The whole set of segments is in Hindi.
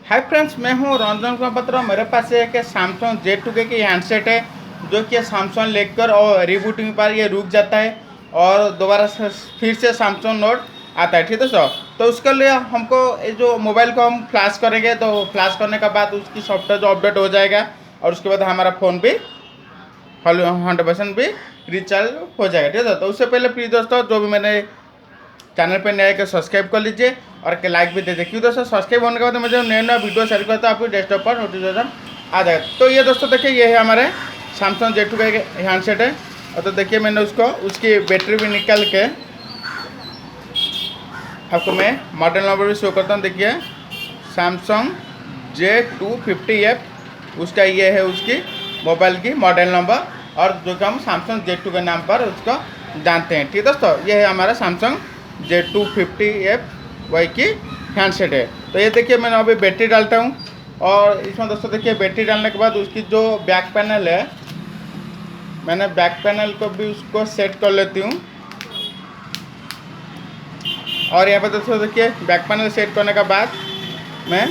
हाय फ्रेंड्स, मैं हूं रंजन कुमार पत्र। मेरे पास एक सैमसंग Z2 की हैंडसेट है जो कि सैमसंग लेकर और रीबूटिंग पर ये रुक जाता है और दोबारा फिर से सैमसंग नोट आता है। ठीक है सर, तो उसके लिए हमको ये जो मोबाइल को हम फ्लैश करेंगे तो फ्लैश करने के बाद उसकी सॉफ्टवेयर जो अपडेट हो जाएगा और उसके बाद हमारा फ़ोन भी 100% भी रिचार्ज हो जाएगा। ठीक है, तो उससे पहले प्लीज़ दोस्तों, जो भी मैंने चैनल पे नए के सब्सक्राइब कर लीजिए और के लाइक भी दे दीजिए, क्योंकि दोस्तों सब्सक्राइब होने के बाद मुझे नया नया वीडियो शेयर करता है आपको डेस्कटॉप पर नोटिफिकेशन आ जाएगा। तो ये दोस्तों देखिए, ये है हमारे सैमसंग Z2 का एक हैंडसेट है। और तो देखिए मैंने उसकी बैटरी भी निकाल के आपको मैं मॉडल नंबर भी शो करता हूँ। देखिए सैमसंग J250F उसका ये है उसकी मोबाइल की मॉडल नंबर, और जो कि हम सैमसंग Z2 के नाम पर उसको जानते हैं। ठीक है दोस्तों, ये है हमारा सैमसंग J250F वाई की हैंडसेट है। तो ये देखिए मैंने अभी बैटरी डालता हूँ, और इसमें दोस्तों देखिए बैटरी डालने के बाद उसकी जो बैक पैनल है, मैंने बैक पैनल को भी उसको सेट कर लेती हूँ। और यहाँ पर दोस्तों देखिए बैक पैनल सेट करने के बाद मैं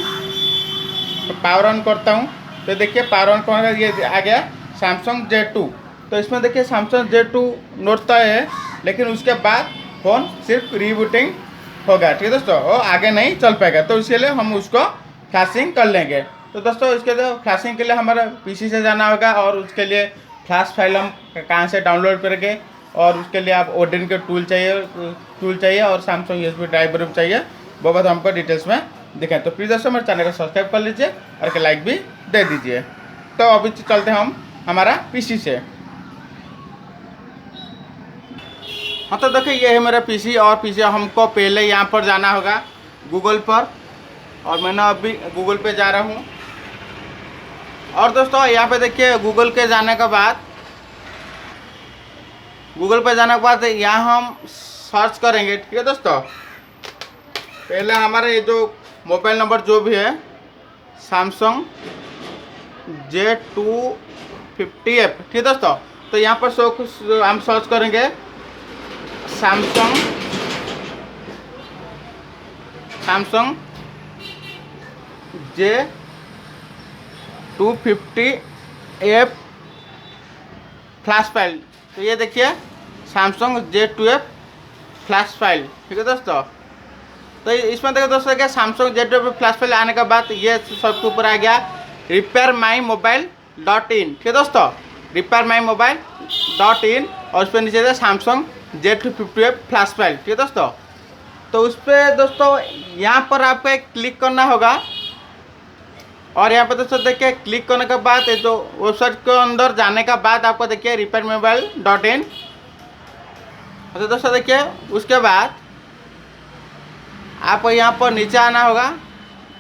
पावर ऑन करता हूँ। तो देखिए पावर ऑन करने का ये आ गया सैमसंग Z2। तो इसमें देखिए सैमसंग Z2 नोटता है, लेकिन उसके बाद फ़ोन सिर्फ रीबूटिंग होगा। ठीक है दोस्तों, वो आगे नहीं चल पाएगा। तो इसके लिए हम उसको फ्लैशिंग कर लेंगे। तो दोस्तों इसके लिए फ्लैशिंग के लिए हमारा PC से जाना होगा, और उसके लिए फ्लैश फाइल हम कहाँ से डाउनलोड करेंगे, और उसके लिए आप ओडिन के टूल चाहिए और सैमसंग USB ड्राइवर भी चाहिए। वो बात हमको डिटेल्स में दिखाएं। तो प्लीज़ दोस्तों मेरे चैनल को सब्सक्राइब कर लीजिए और लाइक भी दे दीजिए। तो अभी चलते हैं हम हमारा PC से। हाँ, तो देखिए ये है मेरा PC, और PC हमको पहले यहाँ पर जाना होगा गूगल पर, और मैंने अभी गूगल पे जा रहा हूँ। और दोस्तों यहाँ पे देखिए गूगल पे जाने के बाद यहाँ हम सर्च करेंगे। ठीक है दोस्तों, पहले हमारा ये जो मोबाइल नंबर जो भी है सैमसंग J250F। ठीक है दोस्तों, तो यहाँ पर हम सर्च करेंगे सैमसंग J250F फ्लैश फाइल। तो ये देखिए सैमसंग J2F फ्लैश फाइल। ठीक है दोस्तों, तो इसमें देखो दोस्तों क्या सैमसंग Z2F फ्लैश फाइल आने के बाद ये सबके ऊपर आ गया repairmymobile.in। ठीक है दोस्तों, repairmymobile.in, और उस पर नीचे था सैमसंग Z250F फ्लैश फाइल। ठीक है दोस्तों, तो उस पर दोस्तों यहाँ पर आपको एक क्लिक करना होगा, और यहाँ पर दोस्तों देखिए क्लिक करने के बाद ये जो वेबसाइट के अंदर जाने के बाद आपको देखिए repairmobile.in। तो दोस्तों देखिए उसके बाद आपको यहाँ पर नीचे आना होगा,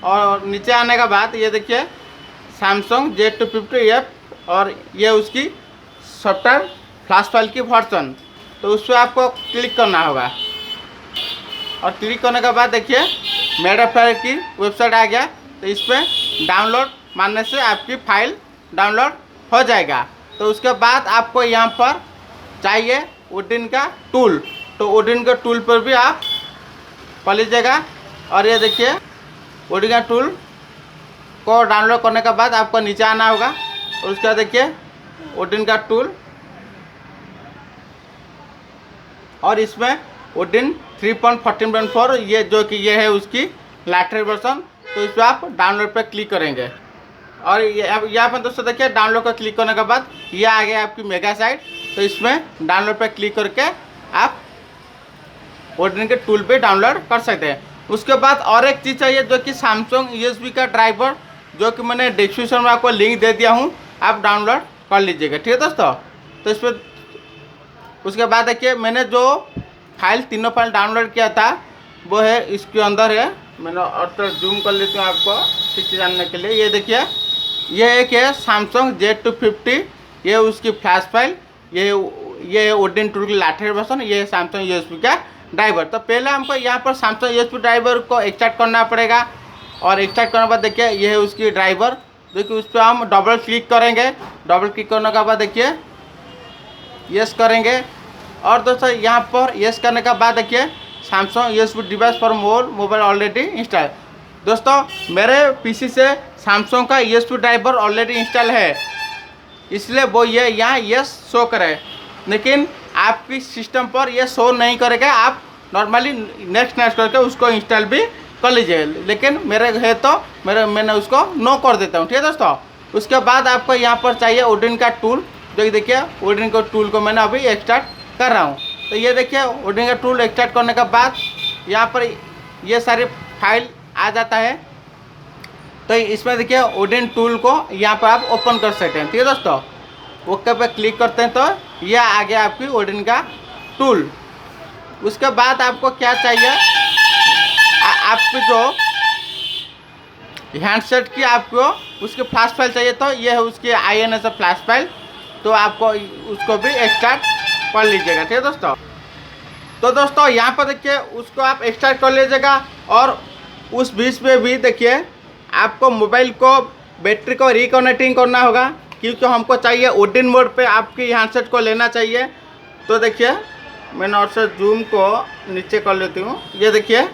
और नीचे आने के बाद ये देखिए सैमसंग Z250F, और ये उसकी सॉफ्टवेयर फ्लैश फाइल की वर्जन। तो उस पर आपको क्लिक करना होगा, और क्लिक करने के बाद देखिए मेडाफायर की वेबसाइट आ गया। तो इस पर डाउनलोड मारने से आपकी फाइल डाउनलोड हो जाएगा। तो उसके बाद आपको यहाँ पर चाहिए ओडिन का टूल। तो ओडिन के टूल पर भी आप कर लीजिएगा, और ये देखिए ओडिन का टूल को डाउनलोड करने के बाद आपको नीचे आना होगा, और उसके बाद देखिए ओडिन का टूल, और इसमें ओडिन 3.14.4 ये जो कि ये है उसकी लाइटर वर्जन। तो इस पर आप डाउनलोड पर क्लिक करेंगे, और यहाँ पर दोस्तों देखिए डाउनलोड पर क्लिक करने के बाद ये आ गया आपकी मेगा साइट। तो इसमें डाउनलोड पर क्लिक करके आप ओडिन के टूल पे डाउनलोड कर सकते हैं। उसके बाद और एक चीज़ चाहिए जो कि सैमसंग USB का ड्राइवर, जो कि मैंने डिस्क्रिप्शन में आपको लिंक दे दिया हूँ, आप डाउनलोड कर लीजिएगा। ठीक है दोस्तों, तो इस पर उसके बाद देखिए मैंने जो तीनों फाइल डाउनलोड किया था वो है इसके अंदर है। मैंने और तो जूम कर लेती हूँ आपको ठीक से जानने के लिए। ये देखिए ये एक है सैमसंग Z250, ये उसकी फ्लैश फाइल, ये ओडिन टूल की लाइटर वर्जन, ये सैमसंग USB का ड्राइवर। तो पहले हमको यहाँ पर सैमसंग USB ड्राइवर को एक्सट्रैक्ट करना पड़ेगा, और एक्सट्रैक्ट करने के बाद देखिए ये है उसकी ड्राइवर। देखिए उस पर हम डबल क्लिक करेंगे। डबल क्लिक करने के बाद देखिए यस करेंगे, और दोस्तों यहाँ पर यस करने के बाद देखिए Samsung USB device for more mobile already install. दोस्तों मेरे पीसी से सैमसंग का यूएसबी ड्राइवर ऑलरेडी इंस्टॉल है, इसलिए वो ये यहाँ यस शो करे, लेकिन आपकी सिस्टम पर ये शो नहीं करेगा। आप नॉर्मली नेक्स्ट करके उसको इंस्टॉल भी कर लीजिए, लेकिन मेरे है तो मैंने उसको नो कर देता हूँ। ठीक है दोस्तों। उसके बाद आपको यहाँ पर चाहिए ओडिन का टूल, जो कि देखिए ओडिन का टूल को मैंने अभी एक्सट्रैक्ट कर रहा हूँ। तो ये देखिए ओडिन का टूल एक्सट्रैक्ट करने के बाद यहाँ पर ये सारी फाइल आ जाता है। तो इसमें देखिए ओडिन टूल को यहाँ पर आप ओपन कर सकते हैं। ठीक है दोस्तों। ओके पे क्लिक करते हैं तो यह आ गया आपकी ओडिन का टूल। उसके बाद आपको क्या चाहिए, आपकी जो हैंडसेट की आपको उसकी फ्लैश फाइल चाहिए, तो ये है उसकी INS फ्लैश फाइल, तो आपको उसको भी एक्सट्रैक्ट कर लीजिएगा। ठीक है दोस्तों। तो दोस्तों यहाँ पर देखिए उसको आप एक्सट्रैक्ट कर लीजिएगा, और उस बीच में भी देखिए आपको मोबाइल को बैटरी को रिकनेक्टिंग करना होगा, क्योंकि हमको चाहिए ओडिन मोड पे आपकी हैंडसेट को लेना चाहिए। तो देखिए मैंने और से जूम को नीचे कर लेती हूँ। ये देखिए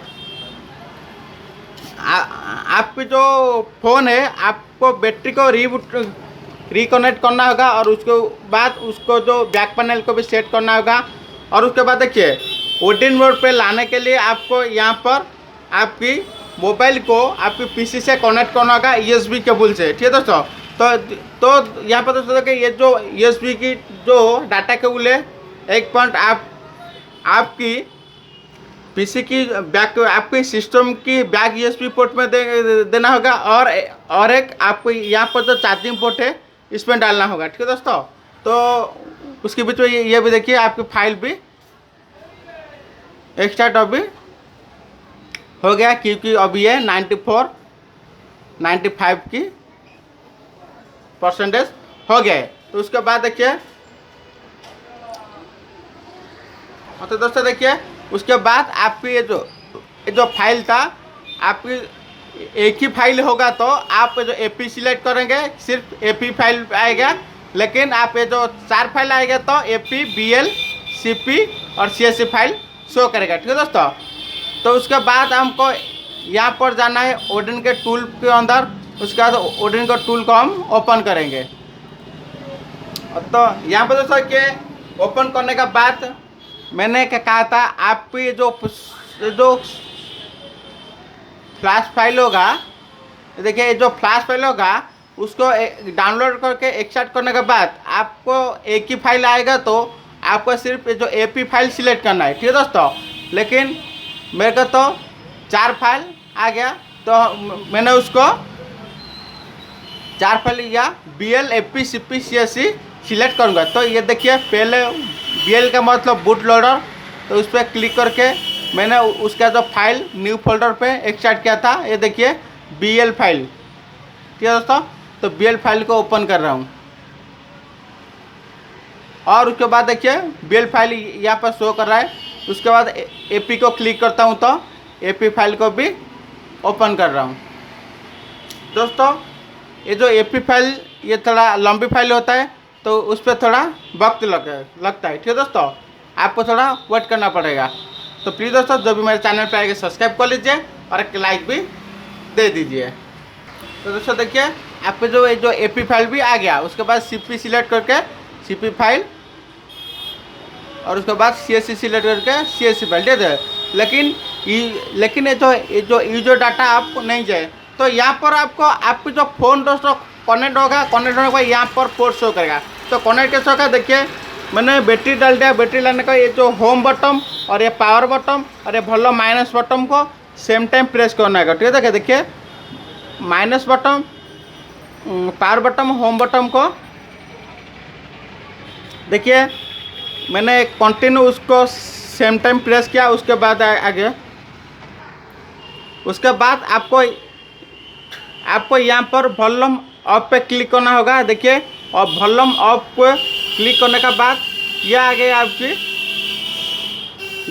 आपकी जो फ़ोन है आपको बैटरी को रिकनेक्ट करना होगा, और उसके बाद उसको जो बैक पैनल को भी सेट करना होगा। और उसके बाद देखिए ओडिन मोड पे लाने के लिए आपको यहाँ पर आपकी मोबाइल को आपकी पीसी से कनेक्ट करना होगा USB केबल से। ठीक है दोस्तों। तो यहाँ पर दोस्तों देखिए ये जो USB की जो डाटा केबल है, एक पॉइंट आपकी पीसी की बैक आपकी सिस्टम की बैक USB पोर्ट में देना होगा, और एक आपको यहाँ पर जो चार्जिंग पोर्ट है इसमें डालना होगा। ठीक है दोस्तों। तो उसके बीच में ये भी देखिए आपकी फाइल भी एक्सट्रैक्ट अभी हो गया, क्योंकि अभी ये 95 की % हो गया है। तो उसके बाद देखिए, तो दोस्तों देखिए उसके बाद आपकी ये जो फाइल था, आपकी एक ही फाइल होगा तो आप जो AP सिलेक्ट करेंगे सिर्फ AP फाइल आएगा, लेकिन आप ये जो 4 फाइल आएगा तो AP, BL, CP और CSC फाइल शो करेगा। ठीक है दोस्तों। तो उसके बाद हमको यहाँ पर जाना है ओडिन के टूल के अंदर। उसके बाद ओडिन का टूल को हम ओपन करेंगे। तो यहाँ पर दोस्तों के ओपन करने के बाद मैंने क्या कहा था, आपकी जो फ्लैश फाइल होगा, देखिए जो फ्लैश फाइल होगा उसको डाउनलोड करके एक्सट्रैक्ट करने के बाद आपको एक ही फाइल आएगा, तो आपको सिर्फ जो AP फाइल सिलेक्ट करना है। ठीक है दोस्तों। लेकिन मेरे को तो 4 फाइल आ गया, तो मैंने उसको 4 फाइल या BL, AP, CP, CSC select करूँगा। तो ये देखिए पहले BL का मतलब बूट लोडर, तो उस पर क्लिक करके मैंने उसका जो फाइल न्यू फोल्डर पे एक्सट्रैक्ट किया था, ये देखिए BL फाइल। ठीक है दोस्तों। तो BL फाइल को ओपन कर रहा हूँ, और उसके बाद देखिए BL फाइल यहाँ पर शो कर रहा है। उसके बाद AP को क्लिक करता हूँ, तो AP फाइल को भी ओपन कर रहा हूँ। दोस्तों ये जो AP फाइल ये थोड़ा लंबी फाइल होता है, तो उस पर थोड़ा वक्त लगता है। ठीक है दोस्तों। आपको थोड़ा वेट करना पड़ेगा। तो प्लीज़ दोस्तों जो भी मेरे चैनल पे आएगा सब्सक्राइब कर लीजिए और एक लाइक भी दे दीजिए। तो दोस्तों देखिए आपको जो AP फाइल भी आ गया। उसके बाद CP सिलेक्ट करके CP फाइल, और उसके बाद CSC सिलेक्ट करके CSC फाइल दे दे। लेकिन ये जो डाटा आपको नहीं जाए, तो यहाँ पर आपको आपकी जो फ़ोन दोस्तों कनेक्ट होगा यहाँ पर पोर्ट शो करेगा। तो कनेक्ट कैसे होगा, देखिए मैंने बैटरी डाल दिया। बैटरी डालने का ये जो होम बटन और ये पावर बटन और ये भलो माइनस बटन को सेम टाइम प्रेस करना है। ठीक है। देखिए minus button, power button, home button को देखिए मैंने कंटिन्यू उसको सेम टाइम प्रेस किया। उसके बाद आगे उसके बाद आपको यहाँ पर वॉल्यूम ऑफ पे क्लिक करना होगा। देखिए, और वॉल्यूम ऑफ पे क्लिक करने के बाद यह आ गया आपकी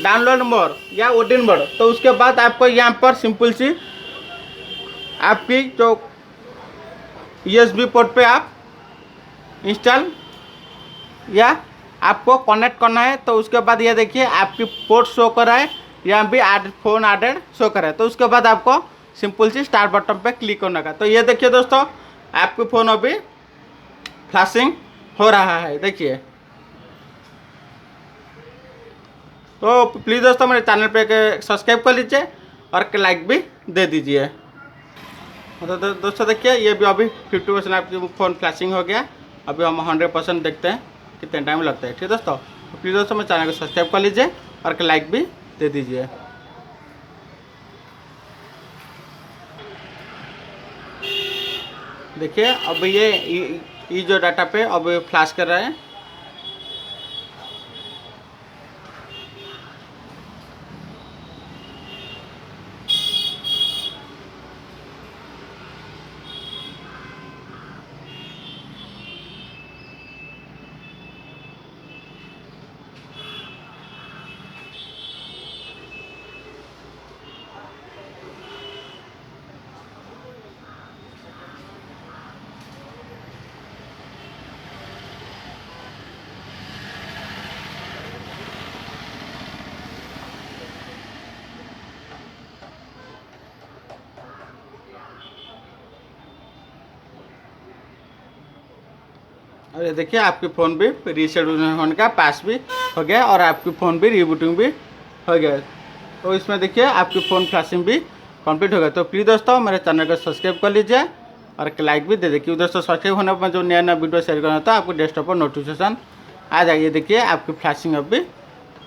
डाउनलोड मोड या ओडिन मोड। तो उसके बाद आपको यहाँ पर सिंपल सी आपकी जो USB पोर्ट पे आप इंस्टॉल या आपको कनेक्ट करना है। तो उसके बाद ये देखिए आपकी पोर्ट शो कर रहा है, यहाँ भी फोन एडेड शो कर रहा है। तो उसके बाद आपको सिंपल सी स्टार्ट बटन पे क्लिक करने का। तो ये देखिए दोस्तों, आपके फ़ोन अभी फ्लैशिंग हो रहा है, देखिए। तो प्लीज़ दोस्तों मेरे चैनल पे सब्सक्राइब कर लीजिए और लाइक भी दे दीजिए। तो दोस्तों देखिए, ये भी अभी 50% आपकी फ़ोन फ्लैशिंग हो गया। अभी हम 100% देखते हैं कितने टाइम लगता है। ठीक है दोस्तों, तो प्लीज़ दोस्तों मेरे चैनल को सब्सक्राइब कर लीजिए और लाइक भी दे दीजिए। देखिए अब ये जो डाटा पे अब फ्लैश कर रहा है। और ये देखिए आपकी फ़ोन भी रीसेट होने का पास भी हो गया और आपकी फ़ोन भी रीबूटिंग भी हो गया। तो इसमें देखिए आपकी फ़ोन फ्लैशिंग भी कंप्लीट हो गया। तो प्लीज़ दोस्तों मेरे चैनल को सब्सक्राइब कर लीजिए और लाइक भी दे दीजिए, क्योंकि दोस्तों सब्सक्राइब होने पर जो नया नया वीडियो शेयर करना था आपको डेस्कटॉप पर नोटिफिकेशन आ जाइए। देखिए आपकी फ्लैशिंग अब भी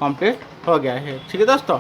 कंप्लीट हो गया है। ठीक है दोस्तों।